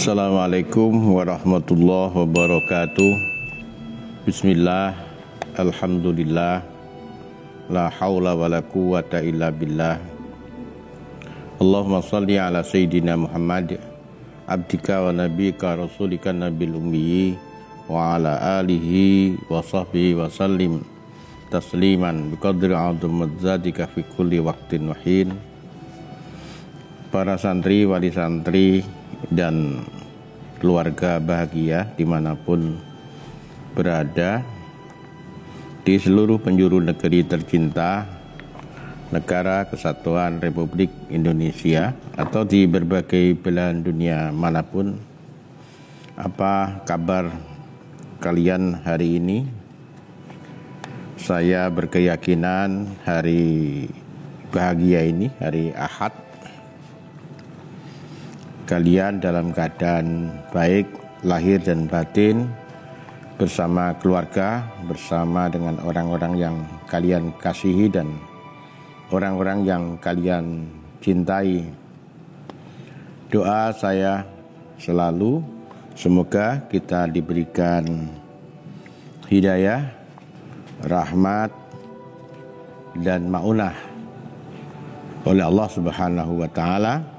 Assalamualaikum warahmatullahi wabarakatuh. Bismillah, alhamdulillah, la haula wa la quwata illa billah. Allahumma salli ala Sayyidina Muhammad, abdika wa nabika rasulika nabil ummi, wa ala alihi wa sahbihi wa sallim tasliman biqadri azamatzadika fi kulli waqtin wahin. Para santri, wali santri, dan keluarga bahagia dimanapun berada di seluruh penjuru negeri tercinta Negara Kesatuan Republik Indonesia atau di berbagai belahan dunia manapun. Apa kabar kalian hari ini? Saya berkeyakinan hari bahagia ini, hari Ahad, kalian dalam keadaan baik lahir dan batin, bersama keluarga, bersama dengan orang-orang yang kalian kasihi dan orang-orang yang kalian cintai. Doa saya selalu semoga kita diberikan hidayah, rahmat, dan maunah oleh Allah Subhanahu wa Ta'ala.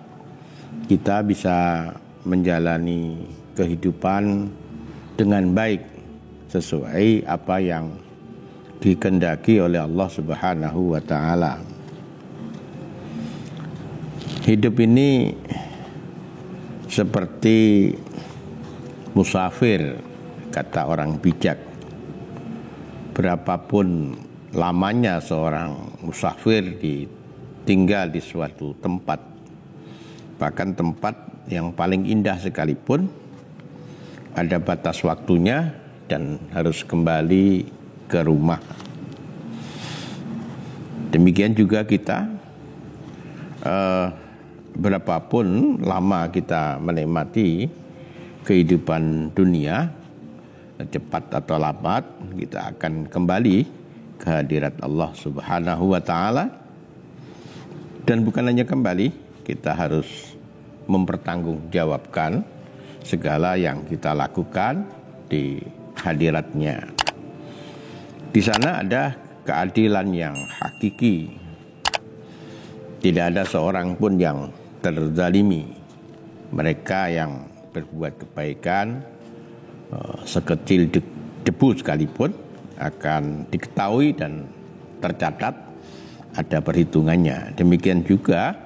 Kita bisa menjalani kehidupan dengan baik sesuai apa yang dikehendaki oleh Allah Subhanahu wa Ta'ala. Hidup ini seperti musafir, kata orang bijak. Berapapun lamanya seorang musafir tinggal di suatu tempat, bahkan tempat yang paling indah sekalipun, ada batas waktunya dan harus kembali ke rumah. Demikian juga kita, berapapun lama kita menikmati kehidupan dunia, cepat atau lambat kita akan kembali ke hadirat Allah Subhanahu wa Ta'ala. Dan bukan hanya kembali, kita harus mempertanggungjawabkan segala yang kita lakukan di hadiratnya. Di sana ada keadilan yang hakiki. Tidak ada seorang pun yang terzalimi. Mereka yang berbuat kebaikan sekecil debu sekalipun akan diketahui dan tercatat, ada perhitungannya. Demikian juga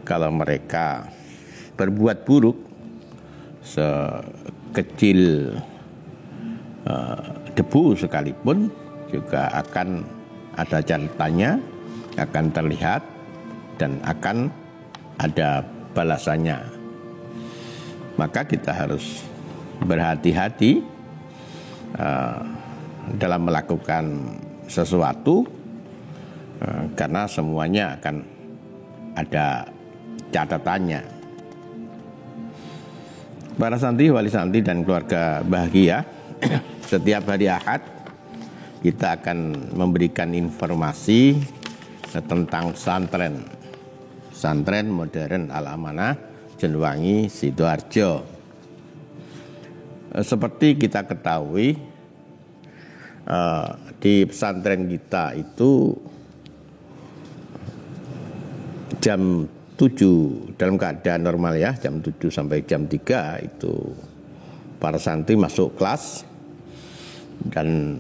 kalau mereka berbuat buruk sekecil debu sekalipun juga akan ada catatannya, akan terlihat dan akan ada balasannya. Maka kita harus berhati-hati dalam melakukan sesuatu, karena semuanya akan ada catatannya. Para santri, wali santri, dan keluarga bahagia, setiap hari Ahad kita akan memberikan informasi tentang Pesantren Modern Al-Amanah Jenuwangi Sidoarjo. Seperti kita ketahui, di pesantren kita itu jam 7 dalam keadaan normal ya, jam 7 sampai jam 3 itu para santri masuk kelas dan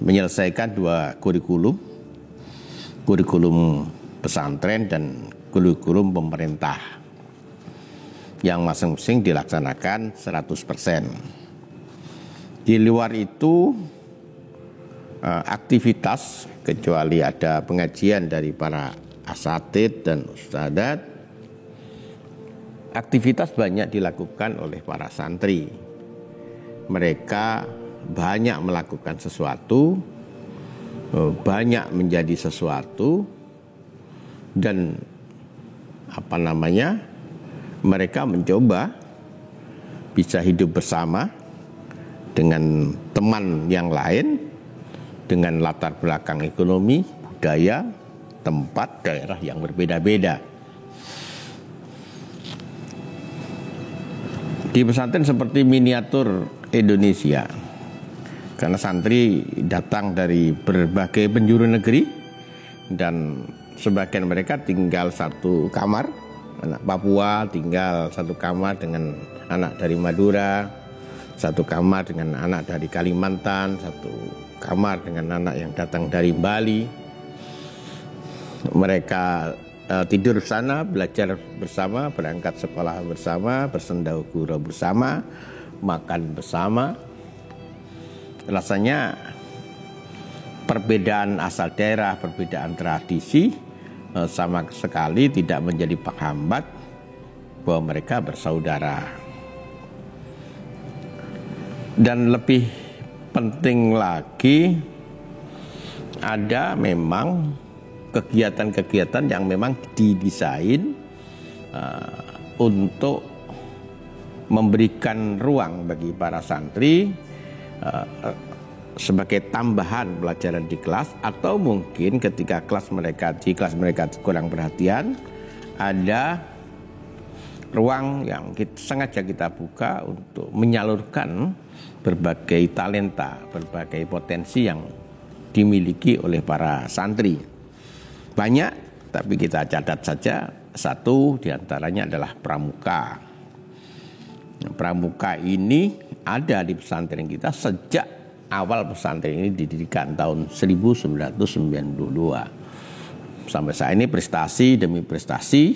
menyelesaikan 2 kurikulum pesantren dan kurikulum pemerintah yang masing-masing dilaksanakan 100%. Di luar itu aktivitas, kecuali ada pengajian dari para asatid dan ustadzat, aktivitas banyak dilakukan oleh para santri. Mereka banyak melakukan sesuatu, banyak menjadi sesuatu, dan mereka mencoba bisa hidup bersama dengan teman yang lain, dengan latar belakang ekonomi, budaya, tempat, daerah yang berbeda-beda. Di pesantren seperti miniatur Indonesia, karena santri datang dari berbagai penjuru negeri dan sebagian mereka tinggal satu kamar. Anak Papua tinggal satu kamar dengan anak dari Madura, satu kamar dengan anak dari Kalimantan, satu kamar dengan anak yang datang dari Bali. Mereka tidur sana, belajar bersama, berangkat sekolah bersama, bersendau gurau bersama, makan bersama. Rasanya perbedaan asal daerah, perbedaan tradisi sama sekali tidak menjadi penghambat bahwa mereka bersaudara. Dan lebih penting lagi, ada memang kegiatan-kegiatan yang memang didesain untuk memberikan ruang bagi para santri sebagai tambahan pelajaran di kelas, atau mungkin ketika di kelas mereka kurang perhatian, ada ruang yang sengaja kita buka untuk menyalurkan berbagai talenta, berbagai potensi yang dimiliki oleh para santri. Banyak, tapi kita catat saja satu diantaranya adalah pramuka. Pramuka ini ada di pesantren kita sejak awal pesantren ini didirikan tahun 1992. Sampai saat ini prestasi demi prestasi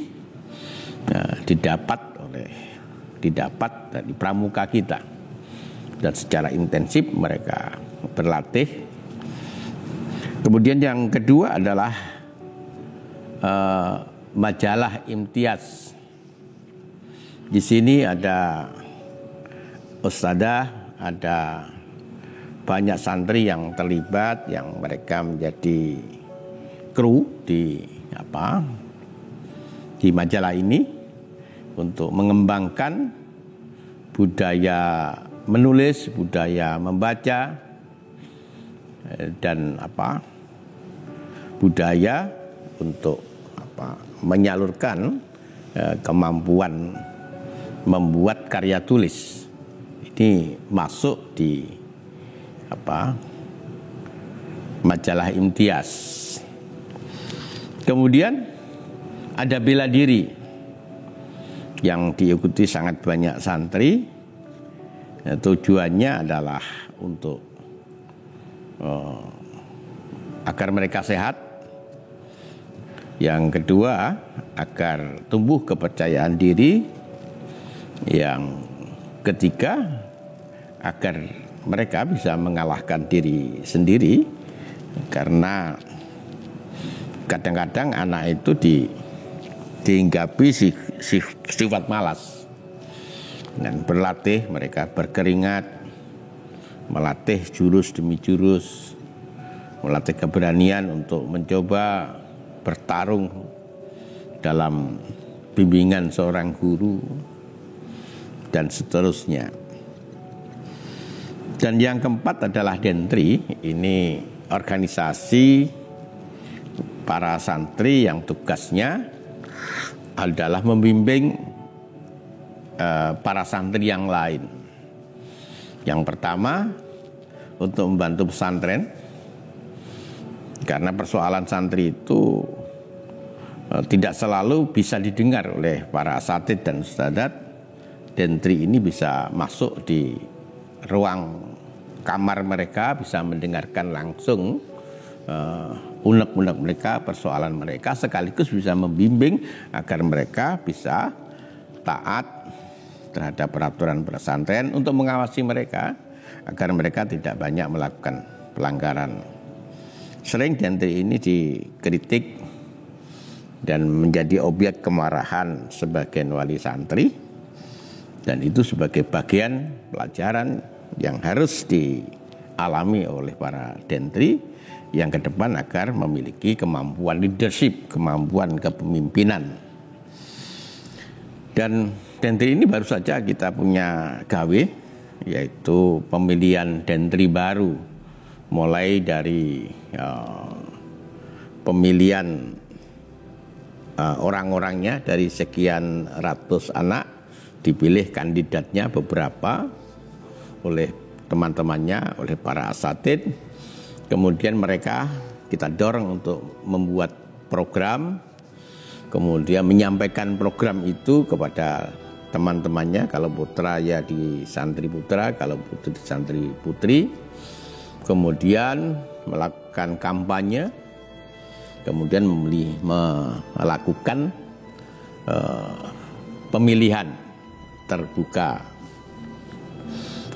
didapat dari pramuka kita, dan secara intensif mereka berlatih. Kemudian yang kedua adalah majalah Imtiaz. Di sini ada ustadzah, ada banyak santri yang terlibat, yang mereka menjadi kru di majalah ini untuk mengembangkan budaya menulis, budaya membaca, dan budaya untuk menyalurkan kemampuan membuat karya tulis. Ini masuk di majalah Imtiaz. Kemudian ada bela diri yang diikuti sangat banyak santri. Tujuannya adalah untuk agar mereka sehat. Yang kedua, agar tumbuh kepercayaan diri. Yang ketiga, agar mereka bisa mengalahkan diri sendiri, karena kadang-kadang anak itu dihinggapi sifat malas. Dan berlatih, mereka berkeringat, melatih jurus demi jurus, melatih keberanian untuk mencoba bertarung dalam bimbingan seorang guru, dan seterusnya. Dan yang keempat adalah Dentri. Ini organisasi para santri yang tugasnya adalah membimbing para santri yang lain. Yang pertama, untuk membantu pesantren, karena persoalan santri itu tidak selalu bisa didengar oleh para asatidz dan ustadzat. Dentri ini bisa masuk di ruang kamar mereka, bisa mendengarkan langsung unek-unek mereka, persoalan mereka, sekaligus bisa membimbing agar mereka bisa taat terhadap peraturan pesantren, untuk mengawasi mereka agar mereka tidak banyak melakukan pelanggaran. Sering Dentri ini dikritik dan menjadi objek kemarahan sebagian wali santri, dan itu sebagai bagian pelajaran yang harus dialami oleh para Dentri yang ke depan agar memiliki kemampuan leadership, kemampuan kepemimpinan. Dan Dentri ini baru saja kita punya gawe, yaitu pemilihan Dentri baru, mulai dari pemilihan orang-orangnya dari sekian ratus anak dipilih kandidatnya beberapa oleh teman-temannya, oleh para asatid. Kemudian mereka kita dorong untuk membuat program, kemudian menyampaikan program itu kepada teman-temannya. Kalau putra ya di santri putra, kalau putri di santri putri. Kemudian melakukan kampanye, kemudian melakukan pemilihan terbuka.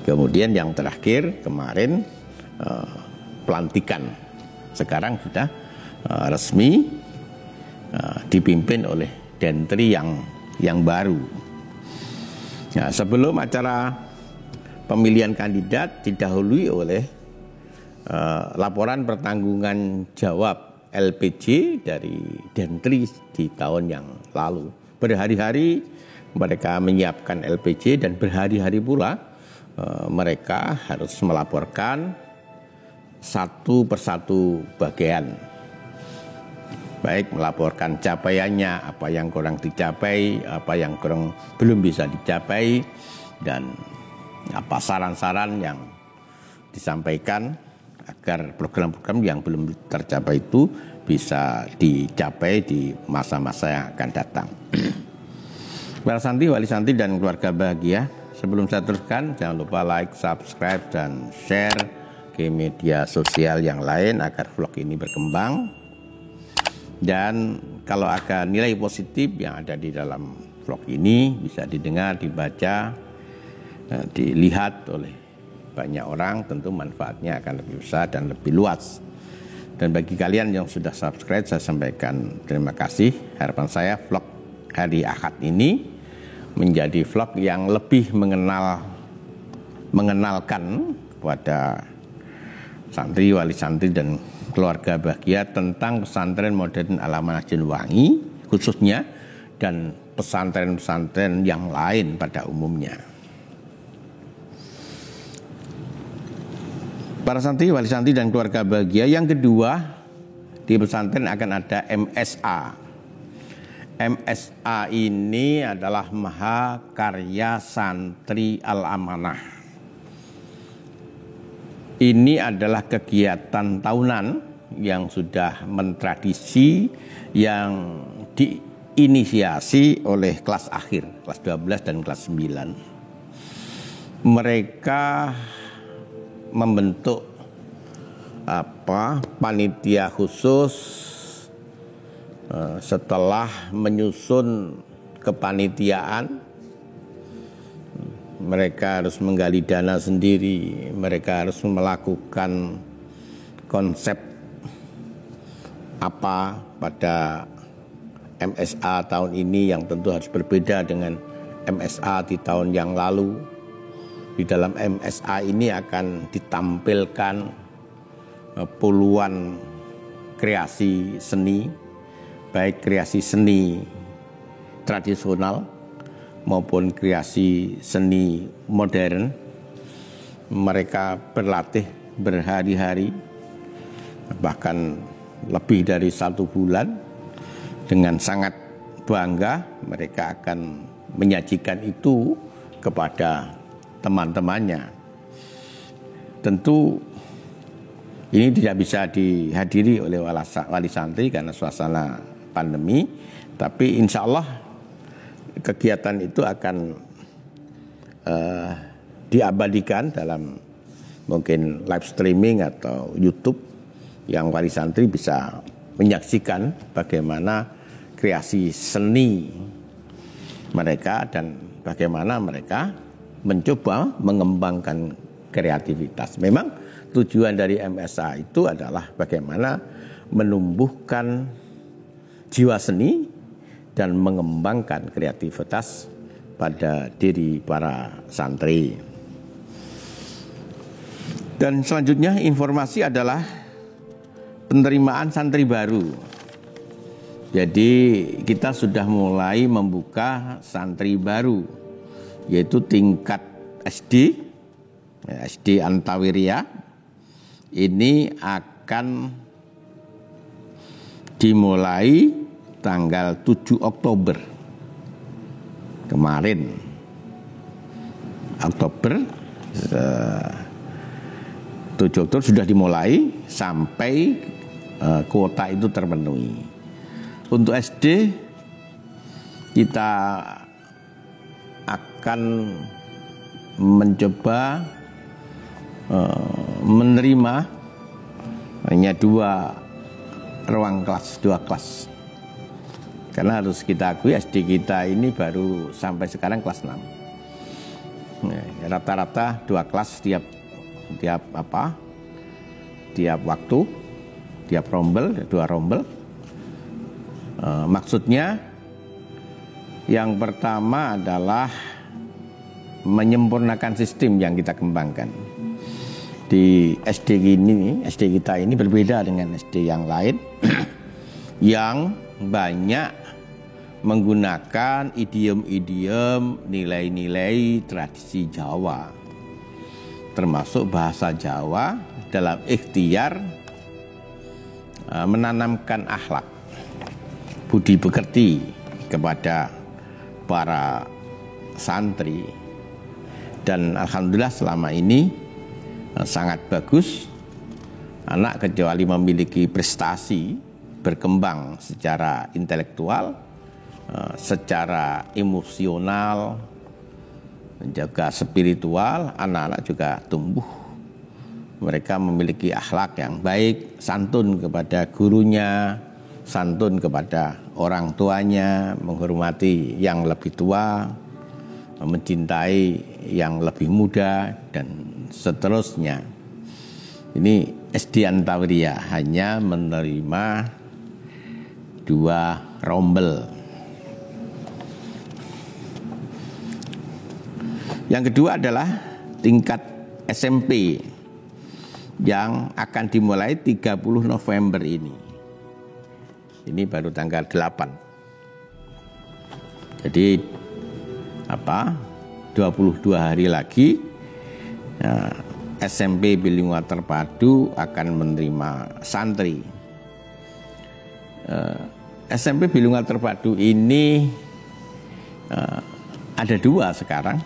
Kemudian yang terakhir kemarin pelantikan. Sekarang sudah resmi dipimpin oleh Dentri yang baru. Nah, sebelum acara pemilihan kandidat didahului oleh laporan pertanggungan jawab LPJ dari Dentri di tahun yang lalu. Berhari-hari mereka menyiapkan LPJ dan berhari-hari pula mereka harus melaporkan satu persatu bagian. Baik melaporkan capaiannya, apa yang kurang dicapai, apa yang kurang belum bisa dicapai, dan apa saran-saran yang disampaikan agar program-program yang belum tercapai itu bisa dicapai di masa-masa yang akan datang. Para santri, wali santri, dan keluarga bahagia, sebelum saya teruskan, jangan lupa like, subscribe, dan share ke media sosial yang lain agar vlog ini berkembang. Dan kalau ada nilai positif yang ada di dalam vlog ini bisa didengar, dibaca, dilihat oleh banyak orang, tentu manfaatnya akan lebih besar dan lebih luas. Dan bagi kalian yang sudah subscribe, saya sampaikan terima kasih. Harapan saya vlog hari Ahad ini menjadi vlog yang lebih mengenalkan kepada santri, wali santri, dan keluarga bahagia tentang pesantren modern Al-Amanah Jenuwangi khususnya, dan pesantren-pesantren yang lain pada umumnya. Para santri, wali santri, dan keluarga bahagia, yang kedua, di pesantren akan ada MSA. MSA ini adalah Mahakarya Santri Al-Amanah. Ini adalah kegiatan tahunan yang sudah mentradisi, yang diinisiasi oleh kelas akhir, kelas 12 dan kelas 9. Mereka membentuk panitia khusus setelah menyusun kepanitiaan. Mereka harus menggali dana sendiri, mereka harus melakukan konsep apa pada MSA tahun ini yang tentu harus berbeda dengan MSA di tahun yang lalu. Di dalam MSA ini akan ditampilkan puluhan kreasi seni, baik kreasi seni tradisional maupun kreasi seni modern. Mereka berlatih berhari-hari, bahkan lebih dari 1 bulan. Dengan sangat bangga mereka akan menyajikan itu kepada teman-temannya. Tentu ini tidak bisa dihadiri oleh wali santri karena suasana pandemi, tapi insya Allah kegiatan itu akan diabadikan dalam mungkin live streaming atau YouTube, yang wali santri bisa menyaksikan bagaimana kreasi seni mereka dan bagaimana mereka mencoba mengembangkan kreativitas. Memang tujuan dari MSA itu adalah bagaimana menumbuhkan jiwa seni dan mengembangkan kreativitas pada diri para santri. Dan selanjutnya informasi adalah penerimaan santri baru. Jadi kita sudah mulai membuka santri baru, yaitu tingkat SD, SD Antawiria. Ini akan dimulai tanggal 7 Oktober kemarin. Oktober 7 Oktober sudah dimulai sampai kuota itu terpenuhi. Untuk SD kita akan mencoba menerima hanya 2 ruang kelas, 2 kelas. Karena harus kita akui SD kita ini baru sampai sekarang kelas 6. Rata-rata 2 kelas tiap waktu, tiap rombel, 2 rombel. Maksudnya yang pertama adalah menyempurnakan sistem yang kita kembangkan. Di SD kita ini berbeda dengan SD yang lain yang banyak menggunakan idiom-idiom, nilai-nilai tradisi Jawa, termasuk bahasa Jawa dalam ikhtiar menanamkan akhlak, budi pekerti kepada para santri. Dan alhamdulillah selama ini sangat bagus. Anak kecuali memiliki prestasi, berkembang secara intelektual, secara emosional, menjaga spiritual, anak-anak juga tumbuh. Mereka memiliki akhlak yang baik, santun kepada gurunya, santun kepada orang tuanya, menghormati yang lebih tua, mencintai yang lebih muda, dan seterusnya. Ini SD Antawriyah hanya menerima 2 rombel. Yang kedua adalah tingkat SMP yang akan dimulai 30 November ini. Ini baru tanggal 8. Jadi 22 hari lagi SMP Bilingual Terpadu akan menerima santri. SMP Bilingual Terpadu ini ada 2 sekarang,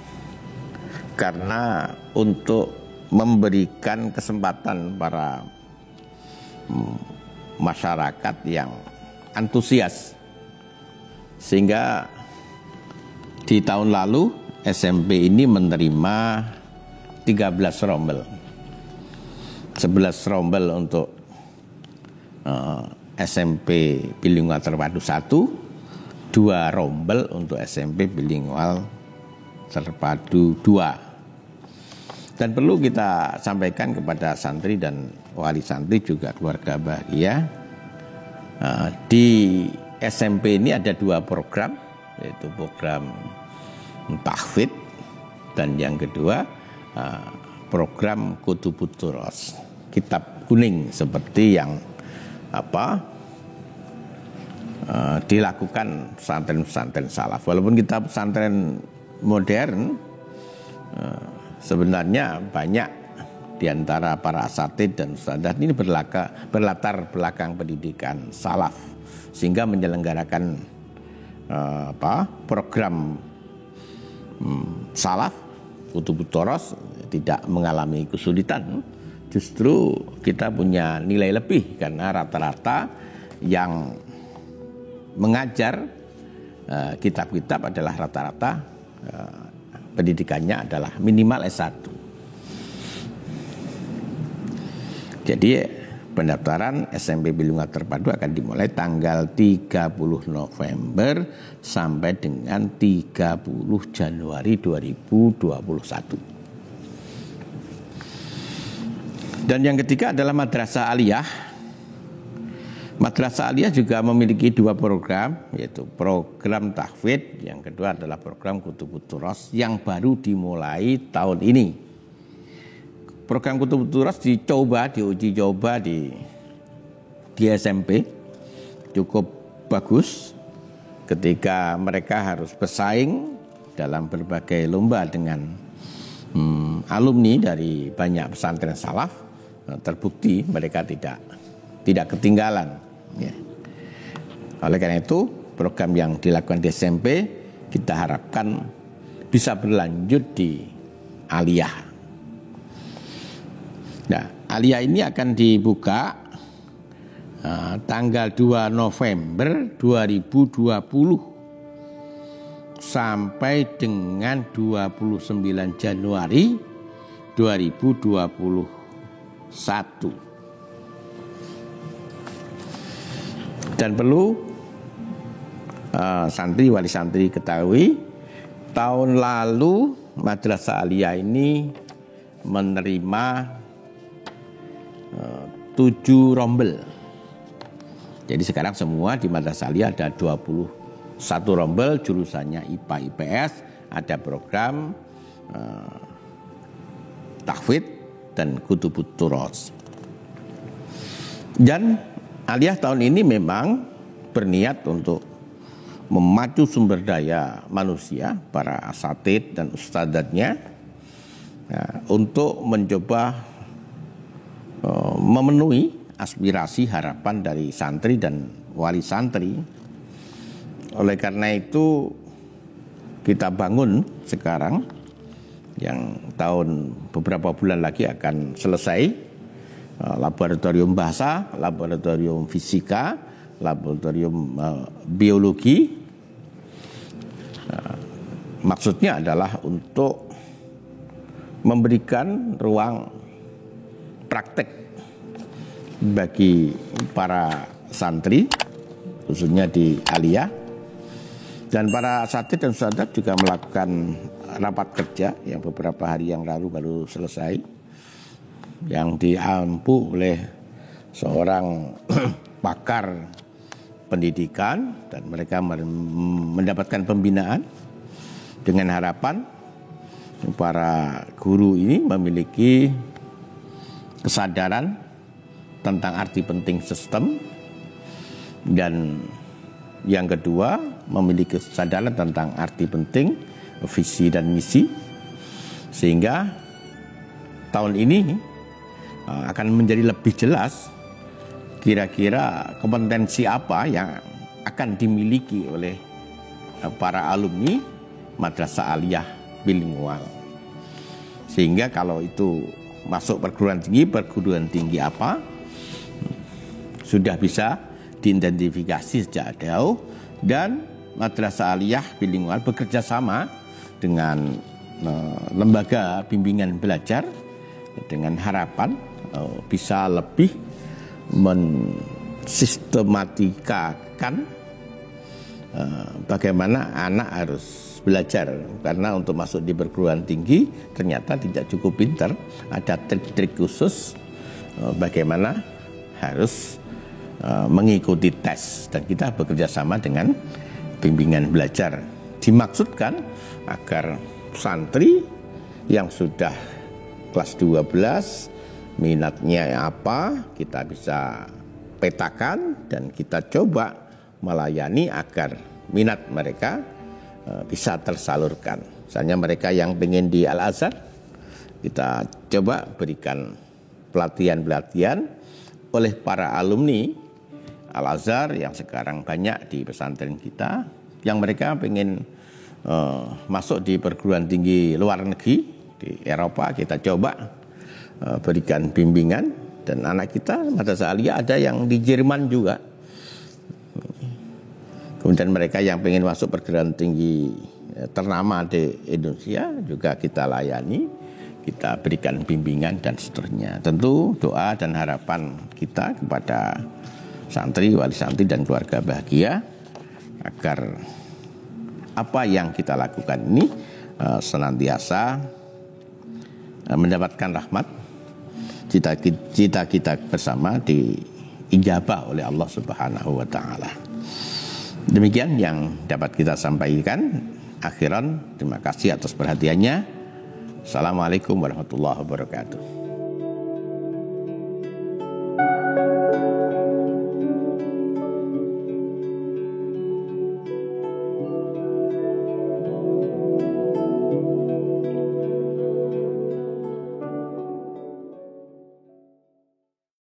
karena untuk memberikan kesempatan para masyarakat yang antusias, sehingga di tahun lalu SMP ini menerima 13 rombel, 11 rombel untuk SMP Bilingual Terpadu 1, 2 rombel untuk SMP Bilingual Terpadu 2. Dan perlu kita sampaikan kepada santri dan wali santri juga keluarga bahagia, di SMP ini ada 2 program, yaitu program tahfidz dan yang kedua program Kutubut Turos, kitab kuning seperti yang dilakukan pesantren-pesantren salaf. Walaupun kita pesantren modern, sebenarnya banyak di antara para asatidz dan ustadzah ini berlatar belakang pendidikan salaf, sehingga menyelenggarakan program salaf Kutubut Turos tidak mengalami kesulitan. Justru kita punya nilai lebih karena rata-rata yang mengajar kitab-kitab adalah rata-rata pendidikannya adalah minimal S1. Jadi pendaftaran SMP Bilingual Terpadu akan dimulai tanggal 30 November sampai dengan 30 Januari 2021. Dan yang ketiga adalah Madrasah Aliyah. Madrasah Aliyah juga memiliki 2 program, yaitu program tahfidz, yang kedua adalah program Kutubut Turos yang baru dimulai tahun ini. Program Kutubut Turos diuji coba di SMP, cukup bagus ketika mereka harus bersaing dalam berbagai lomba dengan alumni dari banyak pesantren salaf. Terbukti mereka tidak ketinggalan. Ya. Oleh karena itu, program yang dilakukan di SMP kita harapkan bisa berlanjut di aliyah. Nah, aliyah ini akan dibuka tanggal 2 November 2020 sampai dengan 29 Januari 2021. Dan perlu santri wali santri ketahui, tahun lalu Madrasah Aliyah ini menerima 7 rombel. Jadi sekarang semua di Madrasah Aliyah ada 21 rombel, jurusannya IPA IPS, ada program tahfidz dan kutubut turos. Dan Aliyah tahun ini memang berniat untuk memacu sumber daya manusia, para asatidz dan ustadzatnya, untuk mencoba memenuhi aspirasi harapan dari santri dan wali santri. Oleh karena itu kita bangun sekarang yang tahun beberapa bulan lagi akan selesai laboratorium bahasa, laboratorium fisika, laboratorium biologi. Maksudnya adalah untuk memberikan ruang praktek bagi para santri, khususnya di Aliyah. Dan para asatidz dan ustadzat juga melakukan rapat kerja yang beberapa hari yang lalu baru selesai, yang diampu oleh seorang pakar pendidikan, dan mereka mendapatkan pembinaan dengan harapan para guru ini memiliki kesadaran tentang arti penting sistem, dan yang kedua memiliki kesadaran tentang arti penting visi dan misi, sehingga tahun ini akan menjadi lebih jelas kira-kira kompetensi apa yang akan dimiliki oleh para alumni Madrasah Aliyah bilingual. Sehingga kalau itu masuk perguruan tinggi apa sudah bisa diidentifikasi sejak jauh, dan Madrasah Aliyah bilingual bekerja sama dengan lembaga bimbingan belajar dengan harapan bisa lebih mensistematikakan bagaimana anak harus belajar. Karena untuk masuk di perguruan tinggi ternyata tidak cukup pintar, ada trik-trik khusus bagaimana harus mengikuti tes, dan kita bekerja sama dengan bimbingan belajar. Dimaksudkan agar santri yang sudah kelas 12 minatnya apa kita bisa petakan, dan kita coba melayani agar minat mereka bisa tersalurkan. Misalnya mereka yang pengen di Al-Azhar, kita coba berikan pelatihan-pelatihan oleh para alumni Al-Azhar yang sekarang banyak di pesantren kita, yang mereka pengen masuk di perguruan tinggi luar negeri di Eropa, kita coba berikan bimbingan. Dan anak kita Madrasah Aliyah ada yang di Jerman juga. Kemudian mereka yang pengen masuk perguruan tinggi ternama di Indonesia juga kita layani, kita berikan bimbingan dan seterusnya. Tentu doa dan harapan kita kepada santri, wali santri dan keluarga bahagia agar apa yang kita lakukan ini senantiasa mendapatkan rahmat, cita kita bersama diijabah oleh Allah Subhanahu wa taala. Demikian yang dapat kita sampaikan. Akhiran, terima kasih atas perhatiannya. Assalamualaikum warahmatullahi wabarakatuh.